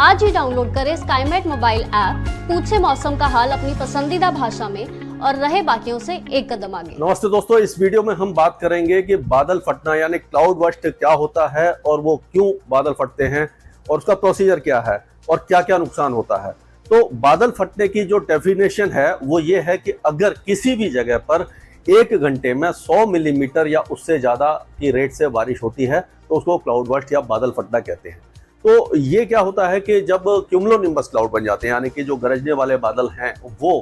आज ही डाउनलोड करें Skymet mobile app, पूछे मौसम का हाल अपनी पसंदीदा भाषा में और रहे बाकियों से एक कदम आगे। नमस्ते दोस्तों, इस वीडियो में हम बात करेंगे कि बादल फटना यानी क्लाउड बर्स्ट क्या होता है और वो क्यों बादल फटते हैं और उसका प्रोसीजर क्या है और क्या क्या नुकसान होता है। तो बादल फटने की जो डेफिनेशन है वो ये है कि अगर किसी भी जगह पर 1 घंटे में 100 मिलीमीटर या उससे ज़्यादा की रेट से बारिश होती है तो उसको क्लाउड बर्स्ट या बादल फटना कहते हैं। तो ये क्या होता है कि जब क्यूमुलोनिम्बस क्लाउड बन जाते हैं यानी कि जो गरजने वाले बादल हैं वो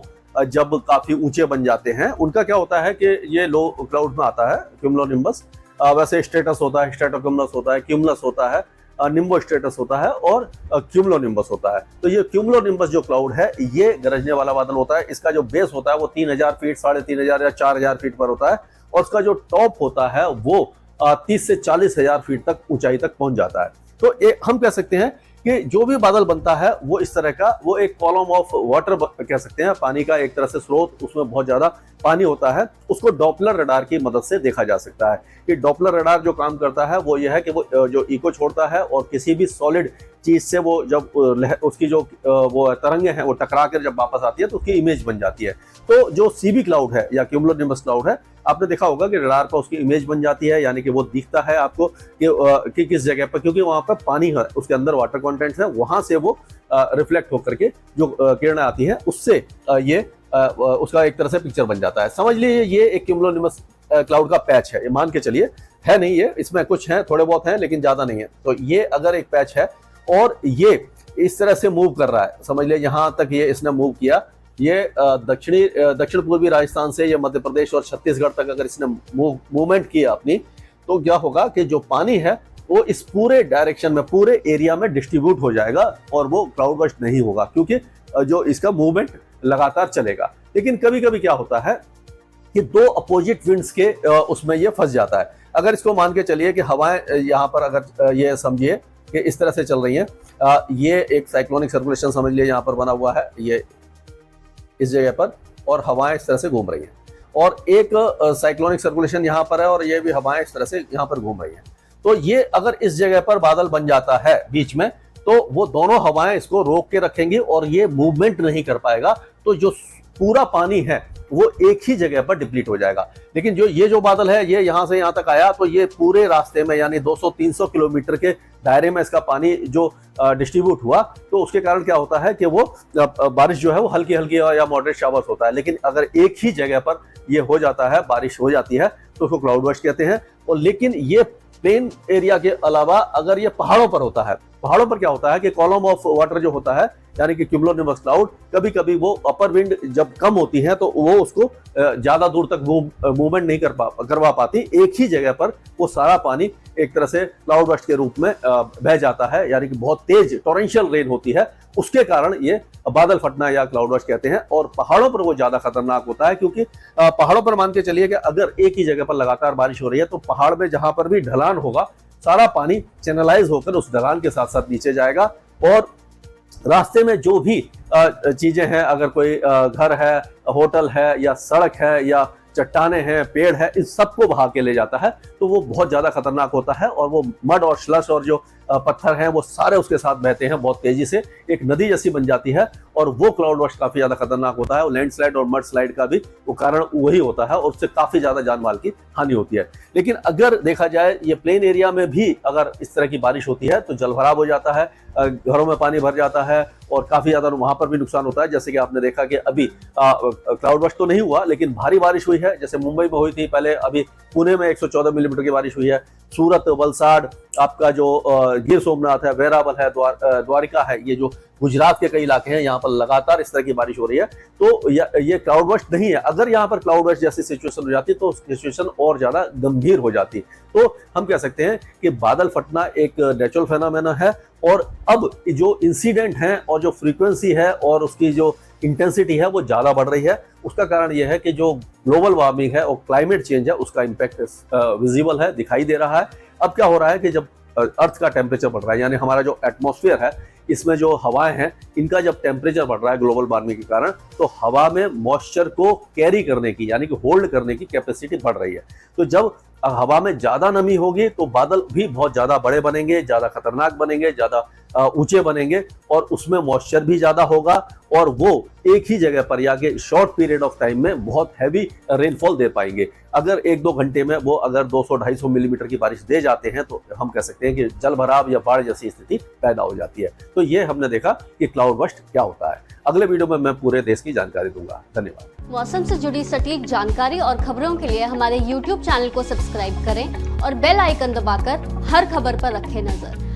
जब काफ़ी ऊंचे बन जाते हैं, उनका क्या होता है कि ये लो क्लाउड में आता है क्यूमुलोनिम्बस। वैसे स्ट्रेटस होता है, स्ट्रेटोक्यूमुलस होता है, क्यूमुलस होता है, निम्बो स्ट्रेटस होता है और क्यूमुलोनिम्बस होता है। तो ये क्यूमुलोनिम्बस जो क्लाउड है ये गरजने वाला बादल होता है। इसका जो बेस होता है वो 3000 फीट, 3500 या 4000 फीट पर होता है और उसका जो टॉप होता है वो 30 से 40,000 फीट तक ऊंचाई तक पहुंच जाता है। तो हम कह सकते हैं कि जो भी बादल बनता है वो इस तरह का वो एक कॉलम ऑफ वाटर कह सकते हैं, पानी का एक तरह से स्रोत, उसमें बहुत ज्यादा पानी होता है। उसको डॉपलर रडार की मदद से देखा जा सकता है कि डॉपलर रडार जो काम करता है वो यह है कि वो जो इको छोड़ता है और किसी भी सॉलिड चीज से वो जब उसकी जो वो तरंगे हैं वो टकरा कर जब वापस आती है तो उसकी इमेज बन जाती है। तो जो सीबी क्लाउड है या क्यूमुलोनिम्बस क्लाउड है, आपने देखा होगा कि रडार पर उसकी इमेज बन जाती है, यानी कि वो दिखता है आपको कि किस जगह पर, क्योंकि वहां पर पानी है, उसके अंदर वाटर कंटेंट्स है, वहां से वो रिफ्लेक्ट होकर के जो किरणें आती हैं उससे ये उसका एक तरह से पिक्चर बन जाता है। समझ लीजिए ये एक क्यूमुलोनिम्बस क्लाउड का पैच है, ये मान के चलिए, है नहीं ये, इसमें कुछ है, थोड़े बहुत हैं लेकिन ज्यादा नहीं है। तो ये अगर एक पैच है और ये इस तरह से मूव कर रहा है, समझ लीजिए यहाँ तक ये इसने मूव किया, ये दक्षिण पूर्वी राजस्थान से ये मध्य प्रदेश और छत्तीसगढ़ तक अगर इसने मूवमेंट किया अपनी, तो क्या होगा कि जो पानी है वो इस पूरे डायरेक्शन में, पूरे एरिया में डिस्ट्रीब्यूट हो जाएगा और वो क्लाउड बर्स्ट नहीं होगा क्योंकि जो इसका मूवमेंट लगातार चलेगा। लेकिन कभी कभी क्या होता है कि दो अपोजिट विंड्स के उसमें ये फंस जाता है। अगर इसको मान के चलिए कि हवाएं यहाँ पर अगर ये समझिए कि इस तरह से चल रही हैं, ये एक साइक्लोनिक सर्कुलेशन समझ लिए यहाँ पर बना हुआ है, ये इस जगह पर, और हवाएं इस तरह से घूम रही हैं, और एक साइक्लोनिक सर्कुलेशन यहाँ पर है और ये भी हवाएं इस तरह से यहाँ पर घूम रही हैं। तो ये अगर इस जगह पर बादल बन जाता है बीच में, तो वो दोनों हवाएं इसको रोक के रखेंगी और ये मूवमेंट नहीं कर पाएगा। तो जो पूरा पानी है वो एक ही जगह पर डिप्लीट हो जाएगा। लेकिन जो बादल है ये यहाँ से यहाँ तक आया तो ये पूरे रास्ते में यानी 200-300 किलोमीटर के दायरे में इसका पानी जो डिस्ट्रीब्यूट हुआ, तो उसके कारण क्या होता है कि वो बारिश जो है वो हल्की हल्की या मॉडरेट शावर्स होता है। लेकिन अगर एक ही जगह पर ये हो जाता है, बारिश हो जाती है, तो उसको क्लाउड बर्स्ट कहते हैं। और लेकिन ये प्लेन एरिया के अलावा अगर ये पहाड़ों पर होता है, पहाड़ों पर क्या होता है कि कॉलम ऑफ वाटर जो होता है यानी कि क्यूमुलोनिम्बस क्लाउड, कभी कभी वो अपर विंड जब कम होती है तो वो उसको ज्यादा दूर तक मूवमेंट नहीं करवा पाती। एक ही जगह पर वो सारा पानी एक तरह से क्लाउड बर्स्ट के रूप में बह जाता है, यानी कि बहुत तेज टोरेंशियल रेन होती है, उसके कारण ये बादल फटना या क्लाउड बर्स्ट कहते हैं। और पहाड़ों पर वो ज्यादा खतरनाक होता है क्योंकि पहाड़ों पर मान के चलिए कि अगर एक ही जगह पर लगातार बारिश हो रही है तो पहाड़ में जहां पर भी ढलान होगा सारा पानी चैनलाइज होकर उस ढलान के साथ साथ नीचे जाएगा और रास्ते में जो भी चीजें हैं, अगर कोई घर है, होटल है या सड़क है या चट्टाने हैं, पेड़ है, इन सबको बहा के ले जाता है। तो वो बहुत ज्यादा खतरनाक होता है और वो मड और स्लश और जो पत्थर हैं वो सारे उसके साथ बहते हैं, बहुत तेजी से एक नदी जैसी बन जाती है और वो क्लाउड बर्स्ट काफी ज्यादा खतरनाक होता है। और लैंडस्लाइड और मड स्लाइड का भी वो कारण वही होता है और उससे काफी ज्यादा जान माल की हानि होती है। लेकिन अगर देखा जाए ये प्लेन एरिया में भी अगर इस तरह की बारिश होती है तो जलभराव हो जाता है, घरों में पानी भर जाता है और काफी ज्यादा वहां पर भी नुकसान होता है। जैसे कि आपने देखा कि अभी क्लाउड बर्स्ट तो नहीं हुआ लेकिन भारी बारिश हुई है, जैसे मुंबई में हुई थी पहले, अभी पुणे में 114 मिलीमीटर की बारिश हुई है, सूरत, वलसाड़, आपका जो गिर सोमनाथ है, वेरावल है, द्वारिका है, ये जो गुजरात के कई इलाके हैं यहाँ पर लगातार इस तरह की बारिश हो रही है। तो ये क्लाउड बर्स्ट नहीं है। अगर यहाँ पर क्लाउड बर्स्ट जैसी सिचुएशन हो जाती तो सिचुएशन और ज्यादा गंभीर हो जाती। तो हम कह सकते हैं कि बादल फटना एक नेचुरल फेनोमेना है और अब जो इंसिडेंट है और जो फ्रीक्वेंसी है और उसकी जो इंटेंसिटी है वो ज्यादा बढ़ रही है। उसका कारण यह है कि जो ग्लोबल वार्मिंग है और क्लाइमेट चेंज है उसका इम्पैक्ट विजिबल है, दिखाई दे रहा है। अब क्या हो रहा है कि जब अर्थ का टेम्परेचर बढ़ रहा है, यानी हमारा जो एटमॉस्फेयर है इसमें जो हवाएं हैं इनका जब टेम्परेचर बढ़ रहा है ग्लोबल वार्मिंग के कारण, तो हवा में मॉइस्चर को कैरी करने की यानी कि होल्ड करने की कैपेसिटी बढ़ रही है। तो जब हवा में ज्यादा नमी होगी तो बादल भी बहुत ज्यादा बड़े बनेंगे, ज्यादा खतरनाक बनेंगे, ज्यादा ऊंचे बनेंगे और उसमें मॉइस्चर भी ज्यादा होगा और वो एक ही जगह पर या के शॉर्ट पीरियड ऑफ टाइम में बहुत हैवी रेनफॉल दे पाएंगे। अगर 1-2 घंटे में वो अगर 200-250 मिलीमीटर की बारिश दे जाते हैं तो हम कह सकते हैं कि जल भराव या बाढ़ जैसी स्थिति पैदा हो जाती है। तो ये हमने देखा कि क्लाउड बर्स्ट क्या होता है। अगले वीडियो में मैं पूरे देश की जानकारी दूंगा। धन्यवाद। मौसम से जुड़ी सटीक जानकारी और खबरों के लिए हमारे YouTube चैनल को सब्सक्राइब करें और बेल आइकन दबाकर हर खबर पर रखें नजर।